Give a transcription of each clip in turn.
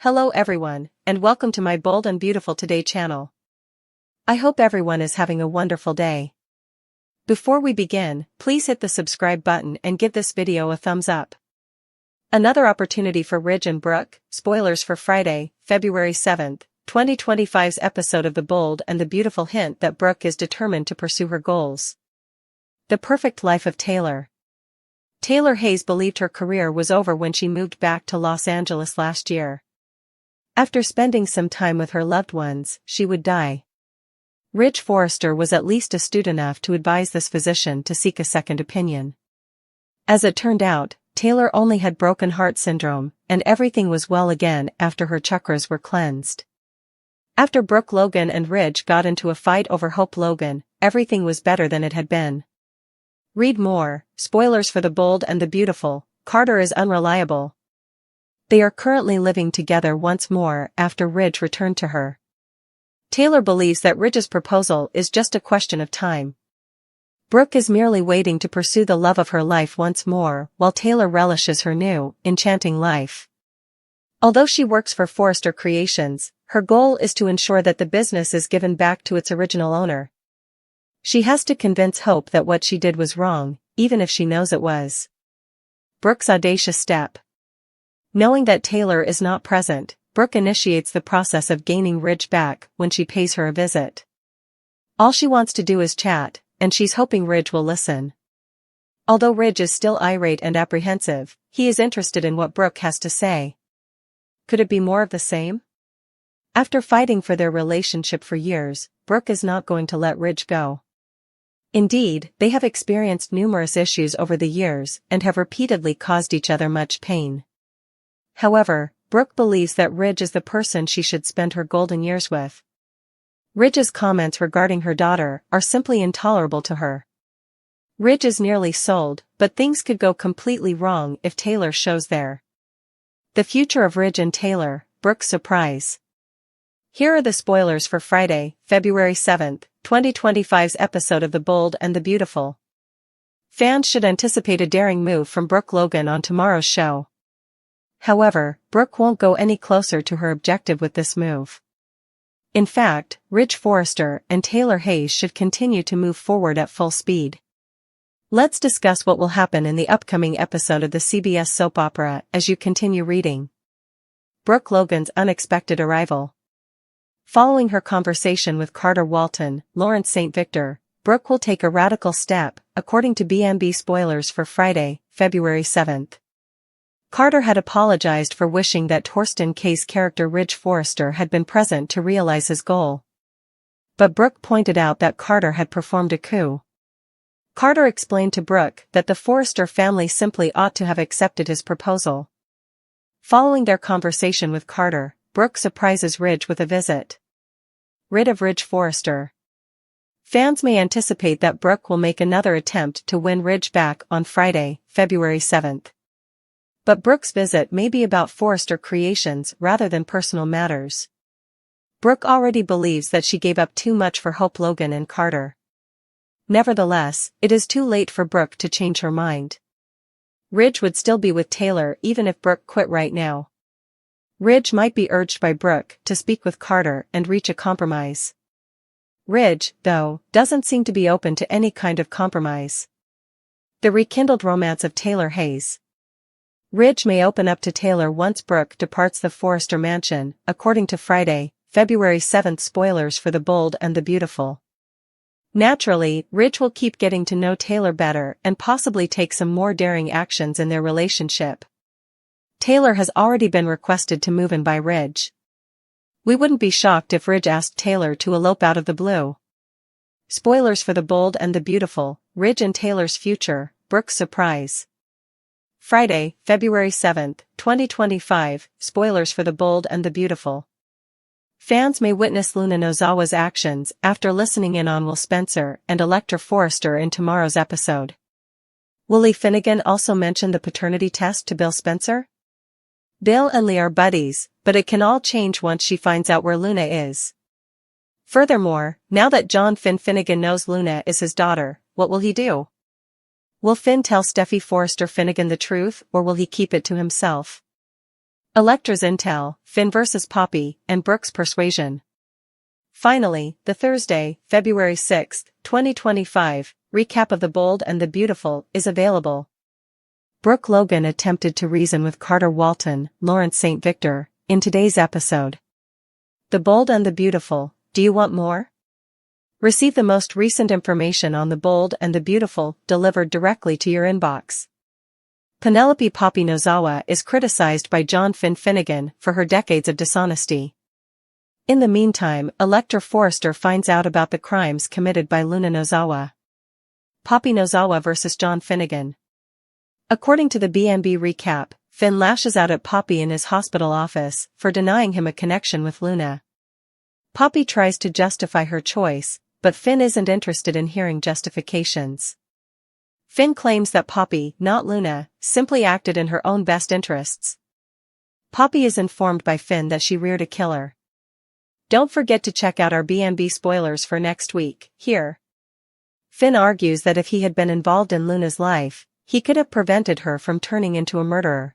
Hello everyone, and welcome to my Bold and Beautiful Today channel. I hope everyone is having a wonderful day. Before we begin, please hit the subscribe button and give this video a thumbs up. Another opportunity for Ridge and Brooke. Spoilers for Friday, February 7th, 2025's episode of The Bold and the Beautiful hint that Brooke is determined to pursue her goals. The perfect life of Taylor. Taylor Hayes believed her career was over when she moved back to Los Angeles last year. After spending some time with her loved ones, she would die. Ridge Forrester was at least astute enough to advise this physician to seek a second opinion. As it turned out, Taylor only had broken heart syndrome, and everything was well again after her chakras were cleansed. After Brooke Logan and Ridge got into a fight over Hope Logan, everything was better than it had been. Read more. Spoilers for The Bold and the Beautiful. Carter is unreliable. They are currently living together once more after Ridge returned to her. Taylor believes that Ridge's proposal is just a question of time. Brooke is merely waiting to pursue the love of her life once more, while Taylor relishes her new, enchanting life. Although she works for Forrester Creations, her goal is to ensure that the business is given back to its original owner. She has to convince Hope that what she did was wrong, even if she knows it was. Brooke's audacious step. Knowing that Taylor is not present, Brooke initiates the process of gaining Ridge back when she pays her a visit. All she wants to do is chat, and she's hoping Ridge will listen. Although Ridge is still irate and apprehensive, he is interested in what Brooke has to say. Could it be more of the same? After fighting for their relationship for years, Brooke is not going to let Ridge go. Indeed, they have experienced numerous issues over the years and have repeatedly caused each other much pain. However, Brooke believes that Ridge is the person she should spend her golden years with. Ridge's comments regarding her daughter are simply intolerable to her. Ridge is nearly sold, but things could go completely wrong if Taylor shows there. The future of Ridge and Taylor. Brooke's surprise. Here are the spoilers for Friday, February 7th, 2025's episode of The Bold and the Beautiful. Fans should anticipate a daring move from Brooke Logan on tomorrow's show. However, Brooke won't go any closer to her objective with this move. In fact, Ridge Forrester and Taylor Hayes should continue to move forward at full speed. Let's discuss what will happen in the upcoming episode of the CBS soap opera as you continue reading. Brooke Logan's unexpected arrival. Following her conversation with Carter Walton, Lawrence St. Victor, Brooke will take a radical step, according to BNB spoilers for Friday, February 7th. Carter had apologized for wishing that Torsten K's character Ridge Forrester had been present to realize his goal. But Brooke pointed out that Carter had performed a coup. Carter explained to Brooke that the Forrester family simply ought to have accepted his proposal. Following their conversation with Carter, Brooke surprises Ridge with a visit. Rid of Ridge Forrester. Fans may anticipate that Brooke will make another attempt to win Ridge back on Friday, February 7th. But Brooke's visit may be about Forrester Creations rather than personal matters. Brooke already believes that she gave up too much for Hope Logan and Carter. Nevertheless, it is too late for Brooke to change her mind. Ridge would still be with Taylor even if Brooke quit right now. Ridge might be urged by Brooke to speak with Carter and reach a compromise. Ridge, though, doesn't seem to be open to any kind of compromise. The rekindled romance of Taylor Hayes. Ridge may open up to Taylor once Brooke departs the Forrester mansion, according to Friday, February 7th spoilers for The Bold and the Beautiful. Naturally, Ridge will keep getting to know Taylor better and possibly take some more daring actions in their relationship. Taylor has already been requested to move in by Ridge. We wouldn't be shocked if Ridge asked Taylor to elope out of the blue. Spoilers for The Bold and the Beautiful. Ridge and Taylor's future. Brooke's surprise. Friday, February 7th, 2025, spoilers for The Bold and the Beautiful. Fans may witness Luna Nozawa's actions after listening in on Will Spencer and Electra Forrester in tomorrow's episode. Will Lee Finnegan also mention the paternity test to Bill Spencer? Bill and Lee are buddies, but it can all change once she finds out where Luna is. Furthermore, now that John Finnegan knows Luna is his daughter, what will he do? Will Finn tell Steffi Forrester Finnegan the truth, or will he keep it to himself? Elektra's intel, Finn vs. Poppy, and Brooke's persuasion. Finally, the Thursday, February 6, 2025, recap of The Bold and the Beautiful is available. Brooke Logan attempted to reason with Carter Walton, Lawrence St. Victor, in today's episode. The Bold and the Beautiful, do you want more? Receive the most recent information on The Bold and the Beautiful delivered directly to your inbox. Penelope Poppy Nozawa is criticized by John Finn Finnegan for her decades of dishonesty. In the meantime, Elektra Forrester finds out about the crimes committed by Luna Nozawa. Poppy Nozawa vs. John Finnegan. According to the BNB recap, Finn lashes out at Poppy in his hospital office for denying him a connection with Luna. Poppy tries to justify her choice, but Finn isn't interested in hearing justifications. Finn claims that Poppy, not Luna, simply acted in her own best interests. Poppy is informed by Finn that she reared a killer. Don't forget to check out our BNB spoilers for next week, here. Finn argues that if he had been involved in Luna's life, he could have prevented her from turning into a murderer.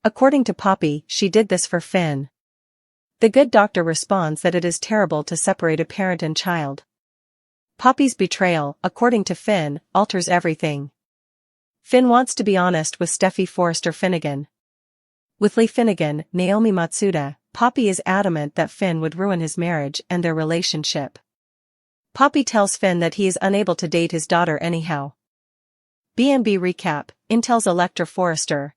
According to Poppy, she did this for Finn. The good doctor responds that it is terrible to separate a parent and child. Poppy's betrayal, according to Finn, alters everything. Finn wants to be honest with Steffi Forrester Finnegan. With Lee Finnegan, Naomi Matsuda, Poppy is adamant that Finn would ruin his marriage and their relationship. Poppy tells Finn that he is unable to date his daughter anyhow. BNB recap, Intel's Elektra Forrester.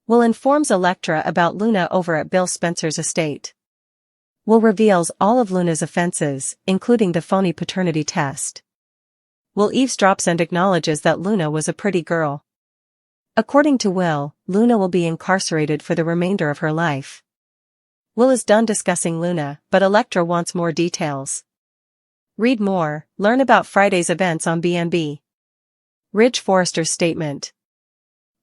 Will informs Elektra about Luna over at Bill Spencer's estate. Will reveals all of Luna's offenses, including the phony paternity test. Will eavesdrops and acknowledges that Luna was a pretty girl. According to Will, Luna will be incarcerated for the remainder of her life. Will is done discussing Luna, but Elektra wants more details. Read more, learn about Friday's events on BNB. Ridge Forrester's statement.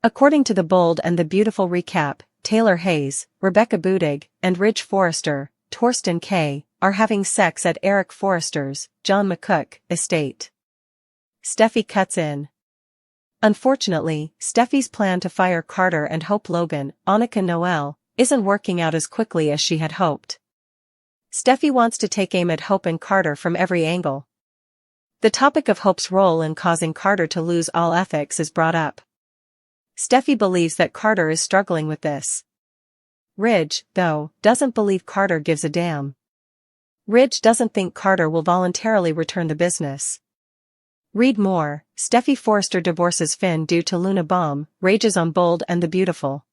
According to The Bold and the Beautiful recap, Taylor Hayes, Rebecca Budig, and Ridge Forrester, Torsten K., are having sex at Eric Forrester's, John McCook, estate. Steffi cuts in. Unfortunately, Steffi's plan to fire Carter and Hope Logan, Annika Noel, isn't working out as quickly as she had hoped. Steffi wants to take aim at Hope and Carter from every angle. The topic of Hope's role in causing Carter to lose all ethics is brought up. Steffi believes that Carter is struggling with this. Ridge, though, doesn't believe Carter gives a damn. Ridge doesn't think Carter will voluntarily return the business. Read more, Steffi Forrester divorces Finn due to Luna bomb, rages on Bold and the Beautiful.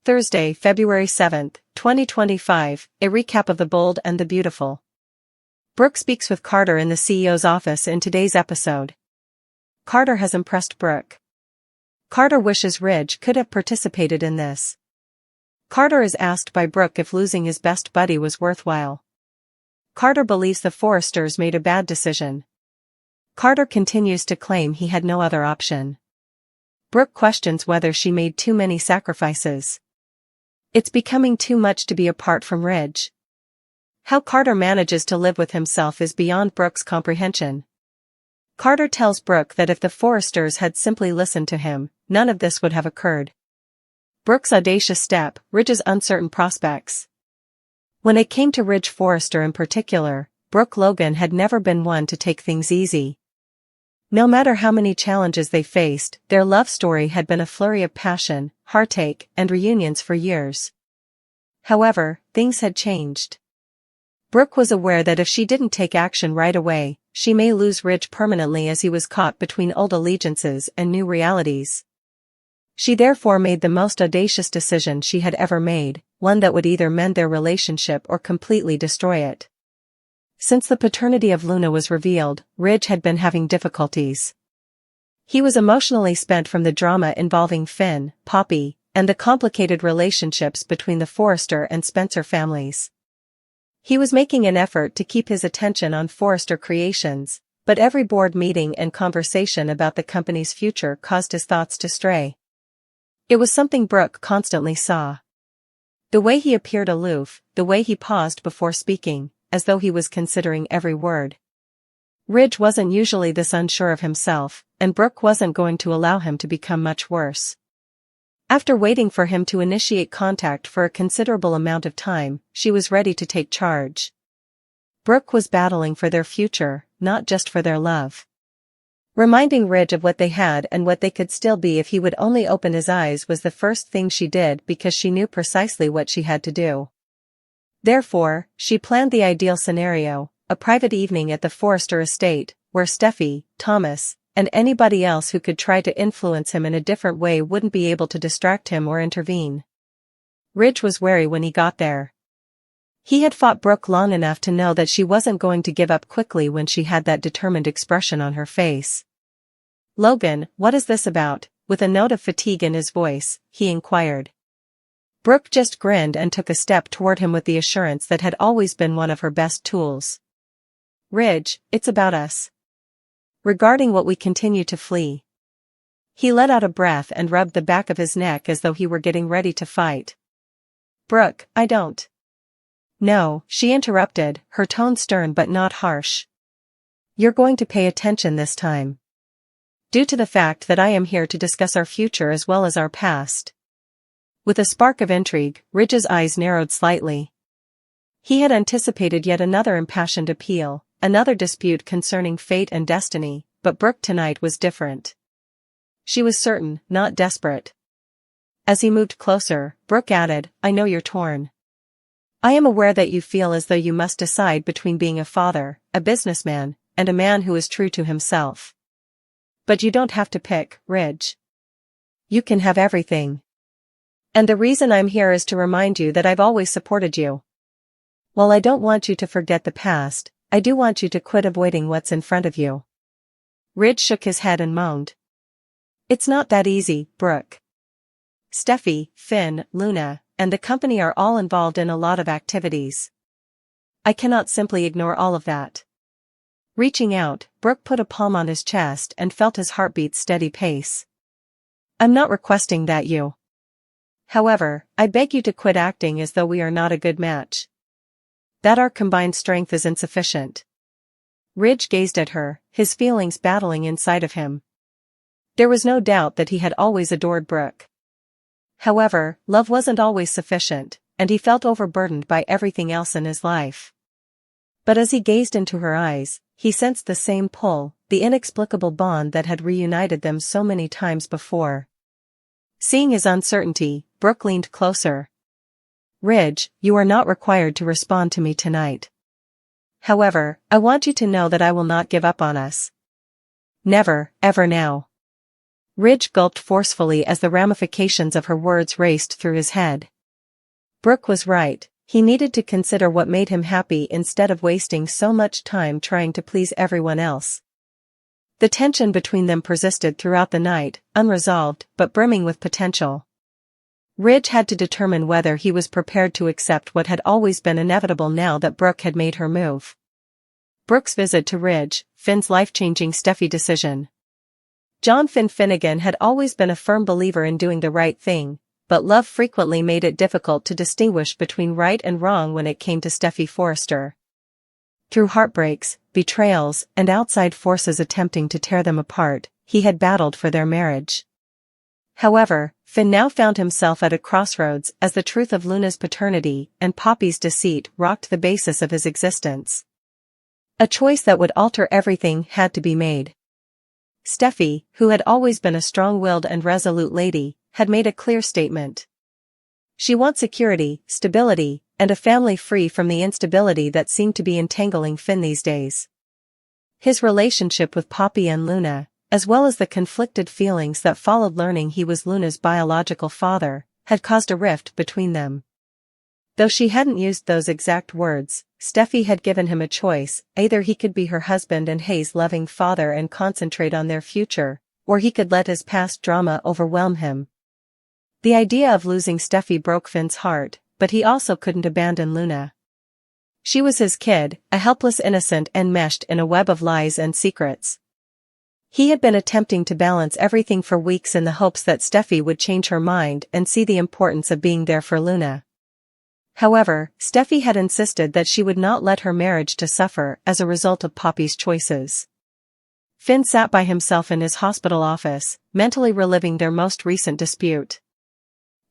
Thursday, February 7, 2025, a recap of The Bold and the Beautiful. Brooke speaks with Carter in the CEO's office in today's episode. Carter has impressed Brooke. Carter wishes Ridge could have participated in this. Carter is asked by Brooke if losing his best buddy was worthwhile. Carter believes the Forresters made a bad decision. Carter continues to claim he had no other option. Brooke questions whether she made too many sacrifices. It's becoming too much to be apart from Ridge. How Carter manages to live with himself is beyond Brooke's comprehension. Carter tells Brooke that if the Forresters had simply listened to him, none of this would have occurred. Brooke's audacious step, Ridge's uncertain prospects. When it came to Ridge Forrester in particular, Brooke Logan had never been one to take things easy. No matter how many challenges they faced, their love story had been a flurry of passion, heartache, and reunions for years. However, things had changed. Brooke was aware that if she didn't take action right away, she may lose Ridge permanently as he was caught between old allegiances and new realities. She therefore made the most audacious decision she had ever made, one that would either mend their relationship or completely destroy it. Since the paternity of Luna was revealed, Ridge had been having difficulties. He was emotionally spent from the drama involving Finn, Poppy, and the complicated relationships between the Forrester and Spencer families. He was making an effort to keep his attention on Forrester Creations, but every board meeting and conversation about the company's future caused his thoughts to stray. It was something Brooke constantly saw. The way he appeared aloof, the way he paused before speaking, as though he was considering every word. Ridge wasn't usually this unsure of himself, and Brooke wasn't going to allow him to become much worse. After waiting for him to initiate contact for a considerable amount of time, she was ready to take charge. Brooke was battling for their future, not just for their love. Reminding Ridge of what they had and what they could still be if he would only open his eyes was the first thing she did because she knew precisely what she had to do. Therefore, she planned the ideal scenario, a private evening at the Forrester estate, where Steffi, Thomas, and anybody else who could try to influence him in a different way wouldn't be able to distract him or intervene. Ridge was wary when he got there. He had fought Brooke long enough to know that she wasn't going to give up quickly when she had that determined expression on her face. "Logan, what is this about?" With a note of fatigue in his voice, he inquired. Brooke just grinned and took a step toward him with the assurance that had always been one of her best tools. "Ridge, it's about us. Regarding what we continue to flee." He let out a breath and rubbed the back of his neck as though he were getting ready to fight. "Brooke, I don't." "No," she interrupted, her tone stern but not harsh. "You're going to pay attention this time. Due to the fact that I am here to discuss our future as well as our past." With a spark of intrigue, Ridge's eyes narrowed slightly. He had anticipated yet another impassioned appeal, another dispute concerning fate and destiny, but Brooke tonight was different. She was certain, not desperate. As he moved closer, Brooke added, "I know you're torn. I am aware that you feel as though you must decide between being a father, a businessman, and a man who is true to himself. But you don't have to pick, Ridge. You can have everything. And the reason I'm here is to remind you that I've always supported you. While I don't want you to forget the past, I do want you to quit avoiding what's in front of you." Ridge shook his head and moaned. "It's not that easy, Brooke. Steffi, Finn, Luna, and the company are all involved in a lot of activities. I cannot simply ignore all of that." Reaching out, Brooke put a palm on his chest and felt his heartbeat's steady pace. "I'm not requesting that you. However, I beg you to quit acting as though we are not a good match. That our combined strength is insufficient." Ridge gazed at her, his feelings battling inside of him. There was no doubt that he had always adored Brooke. However, love wasn't always sufficient, and he felt overburdened by everything else in his life. But as he gazed into her eyes, he sensed the same pull, the inexplicable bond that had reunited them so many times before. Seeing his uncertainty, Brooke leaned closer. "Ridge, you are not required to respond to me tonight. However, I want you to know that I will not give up on us. Never, ever now." Ridge gulped forcefully as the ramifications of her words raced through his head. Brooke was right, he needed to consider what made him happy instead of wasting so much time trying to please everyone else. The tension between them persisted throughout the night, unresolved but brimming with potential. Ridge had to determine whether he was prepared to accept what had always been inevitable now that Brooke had made her move. Brooke's visit to Ridge, Finn's life-changing Steffi decision. John Finn Finnegan had always been a firm believer in doing the right thing, but love frequently made it difficult to distinguish between right and wrong when it came to Steffi Forrester. Through heartbreaks, betrayals, and outside forces attempting to tear them apart, he had battled for their marriage. However, Finn now found himself at a crossroads as the truth of Luna's paternity and Poppy's deceit rocked the basis of his existence. A choice that would alter everything had to be made. Steffi, who had always been a strong-willed and resolute lady, had made a clear statement. She wants security, stability, and a family free from the instability that seemed to be entangling Finn these days. His relationship with Poppy and Luna, as well as the conflicted feelings that followed learning he was Luna's biological father, had caused a rift between them. Though she hadn't used those exact words, Steffi had given him a choice: either he could be her husband and Hayes' loving father and concentrate on their future, or he could let his past drama overwhelm him. The idea of losing Steffi broke Finn's heart, but he also couldn't abandon Luna. She was his kid, a helpless innocent enmeshed in a web of lies and secrets. He had been attempting to balance everything for weeks in the hopes that Steffi would change her mind and see the importance of being there for Luna. However, Steffi had insisted that she would not let her marriage to suffer as a result of Poppy's choices. Finn sat by himself in his hospital office, mentally reliving their most recent dispute.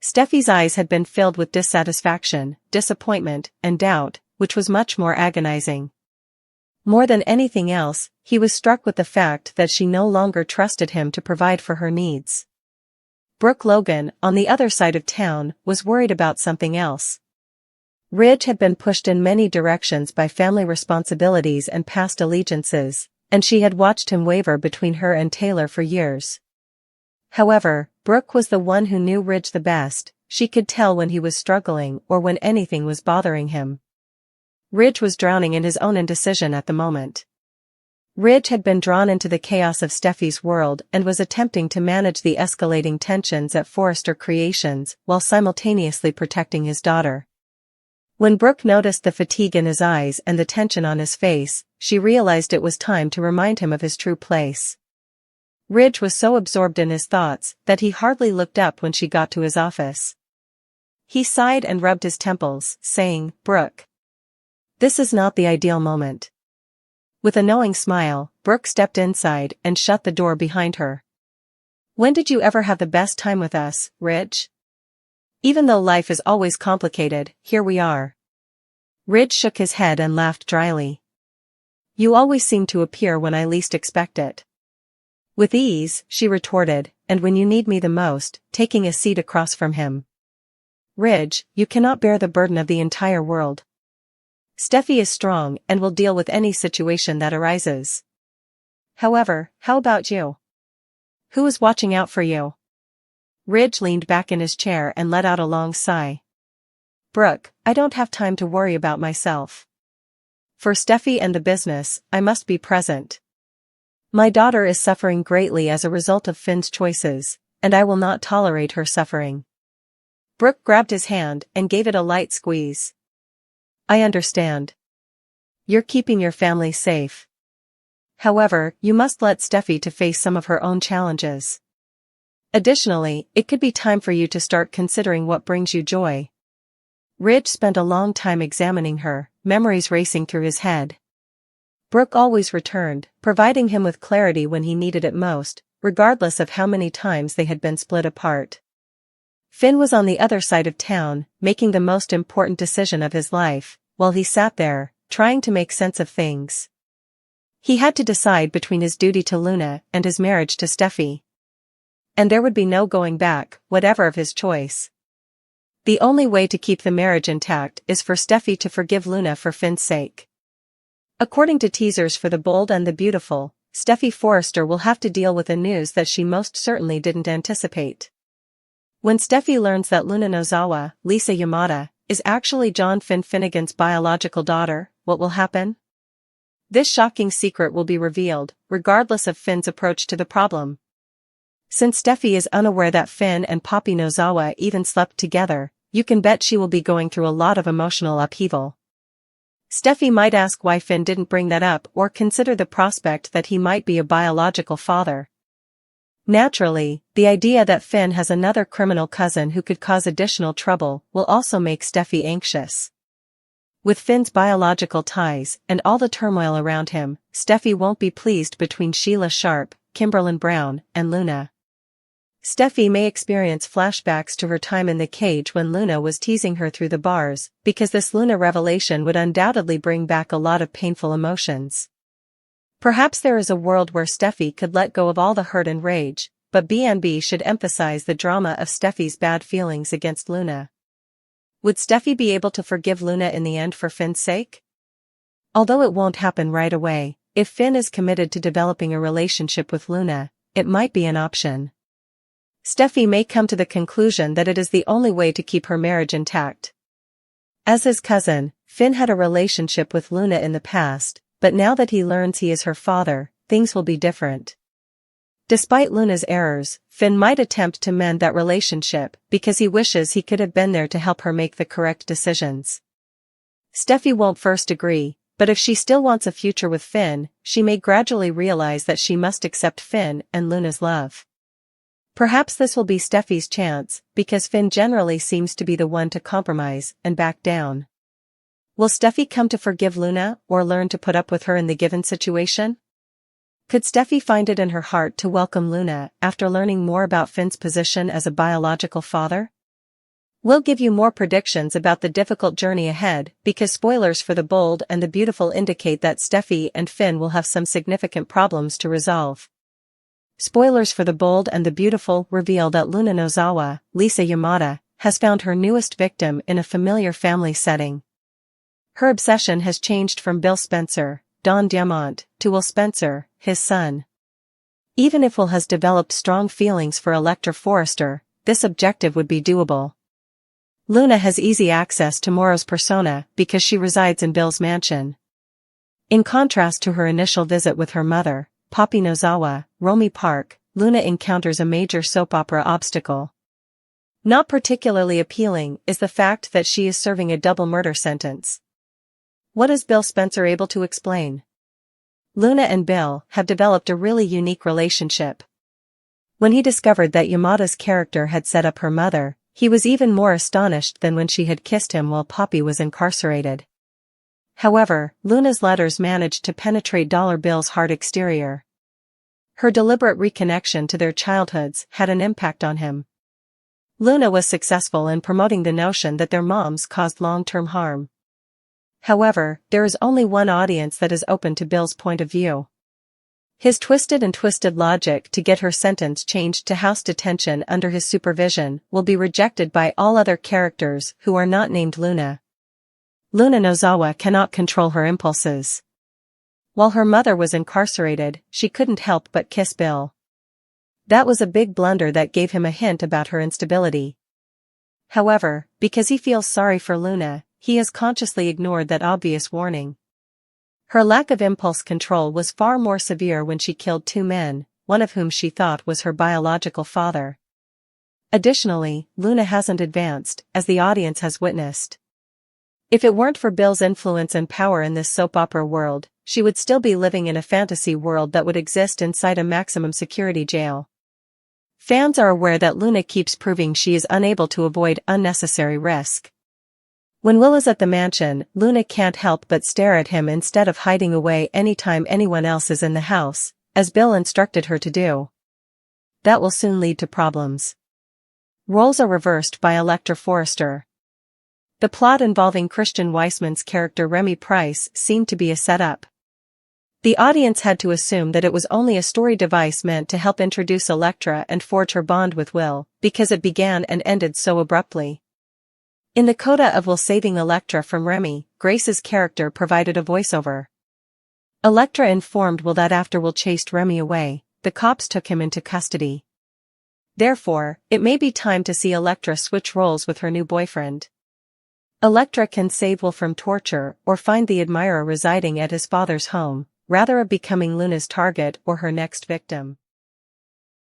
Steffi's eyes had been filled with dissatisfaction, disappointment, and doubt, which was much more agonizing. More than anything else, he was struck with the fact that she no longer trusted him to provide for her needs. Brooke Logan, on the other side of town, was worried about something else. Ridge had been pushed in many directions by family responsibilities and past allegiances, and she had watched him waver between her and Taylor for years. However, Brooke was the one who knew Ridge the best. She could tell when he was struggling or when anything was bothering him. Ridge was drowning in his own indecision at the moment. Ridge had been drawn into the chaos of Steffi's world and was attempting to manage the escalating tensions at Forrester Creations while simultaneously protecting his daughter. When Brooke noticed the fatigue in his eyes and the tension on his face, she realized it was time to remind him of his true place. Ridge was so absorbed in his thoughts that he hardly looked up when she got to his office. He sighed and rubbed his temples, saying, "Brooke, this is not the ideal moment." With a knowing smile, Brooke stepped inside and shut the door behind her. "When did you ever have the best time with us, Ridge? Even though life is always complicated, here we are." Ridge shook his head and laughed dryly. "You always seem to appear when I least expect it." With ease, she retorted, "And when you need me the most," taking a seat across from him. "Ridge, you cannot bear the burden of the entire world. Steffi is strong and will deal with any situation that arises. However, how about you? Who is watching out for you?" Ridge leaned back in his chair and let out a long sigh. "Brooke, I don't have time to worry about myself. For Steffi and the business, I must be present. My daughter is suffering greatly as a result of Finn's choices, and I will not tolerate her suffering." Brooke grabbed his hand and gave it a light squeeze. "I understand. You're keeping your family safe. However, you must let Steffi to face some of her own challenges. Additionally, it could be time for you to start considering what brings you joy." Ridge spent a long time examining her, memories racing through his head. Brooke always returned, providing him with clarity when he needed it most, regardless of how many times they had been split apart. Finn was on the other side of town, making the most important decision of his life, while he sat there, trying to make sense of things. He had to decide between his duty to Luna and his marriage to Steffi. And there would be no going back, whatever of his choice. The only way to keep the marriage intact is for Steffi to forgive Luna for Finn's sake. According to teasers for The Bold and the Beautiful, Steffi Forrester will have to deal with a news that she most certainly didn't anticipate. When Steffi learns that Luna Nozawa, Lisa Yamada, is actually John Finn Finnegan's biological daughter, what will happen? This shocking secret will be revealed, regardless of Finn's approach to the problem. Since Steffi is unaware that Finn and Poppy Nozawa even slept together, you can bet she will be going through a lot of emotional upheaval. Steffi might ask why Finn didn't bring that up or consider the prospect that he might be a biological father. Naturally, the idea that Finn has another criminal cousin who could cause additional trouble will also make Steffi anxious. With Finn's biological ties and all the turmoil around him, Steffi won't be pleased between Sheila Sharp, Kimberlyn Brown, and Luna. Steffi may experience flashbacks to her time in the cage when Luna was teasing her through the bars, because this Luna revelation would undoubtedly bring back a lot of painful emotions. Perhaps there is a world where Steffi could let go of all the hurt and rage, but B&B should emphasize the drama of Steffi's bad feelings against Luna. Would Steffi be able to forgive Luna in the end for Finn's sake? Although it won't happen right away, if Finn is committed to developing a relationship with Luna, it might be an option. Steffi may come to the conclusion that it is the only way to keep her marriage intact. As his cousin, Finn had a relationship with Luna in the past, but now that he learns he is her father, things will be different. Despite Luna's errors, Finn might attempt to mend that relationship because he wishes he could have been there to help her make the correct decisions. Steffi won't first agree, but if she still wants a future with Finn, she may gradually realize that she must accept Finn and Luna's love. Perhaps this will be Steffi's chance, because Finn generally seems to be the one to compromise and back down. Will Steffi come to forgive Luna or learn to put up with her in the given situation? Could Steffi find it in her heart to welcome Luna after learning more about Finn's position as a biological father? We'll give you more predictions about the difficult journey ahead, because spoilers for The Bold and the Beautiful indicate that Steffi and Finn will have some significant problems to resolve. Spoilers for The Bold and the Beautiful reveal that Luna Nozawa, Lisa Yamada, has found her newest victim in a familiar family setting. Her obsession has changed from Bill Spencer, Don Diamant, to Will Spencer, his son. Even if Will has developed strong feelings for Electra Forrester, this objective would be doable. Luna has easy access to Moro's persona because she resides in Bill's mansion. In contrast to her initial visit with her mother, Poppy Nozawa, Romy Park, Luna encounters a major soap opera obstacle. Not particularly appealing is the fact that she is serving a double murder sentence. What is Bill Spencer able to explain? Luna and Bill have developed a really unique relationship. When he discovered that Yamada's character had set up her mother, he was even more astonished than when she had kissed him while Poppy was incarcerated. However, Luna's letters managed to penetrate Bill's hard exterior. Her deliberate reconnection to their childhoods had an impact on him. Luna was successful in promoting the notion that their moms caused long-term harm. However, there is only one audience that is open to Bill's point of view. His twisted logic to get her sentence changed to house detention under his supervision will be rejected by all other characters who are not named Luna. Luna Nozawa cannot control her impulses. While her mother was incarcerated, she couldn't help but kiss Bill. That was a big blunder that gave him a hint about her instability. However, because he feels sorry for Luna, he has consciously ignored that obvious warning. Her lack of impulse control was far more severe when she killed two men, one of whom she thought was her biological father. Additionally, Luna hasn't advanced, as the audience has witnessed. If it weren't for Bill's influence and power in this soap opera world, she would still be living in a fantasy world that would exist inside a maximum security jail. Fans are aware that Luna keeps proving she is unable to avoid unnecessary risk. When Will is at the mansion, Luna can't help but stare at him instead of hiding away anytime anyone else is in the house, as Bill instructed her to do. That will soon lead to problems. Roles are reversed by Electra Forrester. The plot involving Christian Weissman's character Remy Price seemed to be a setup. The audience had to assume that it was only a story device meant to help introduce Electra and forge her bond with Will, because it began and ended so abruptly. In the coda of Will saving Electra from Remy, Grace's character provided a voiceover. Electra informed Will that after Will chased Remy away, the cops took him into custody. Therefore, it may be time to see Electra switch roles with her new boyfriend. Electra can save Will from torture or find the admirer residing at his father's home, rather of becoming Luna's target or her next victim.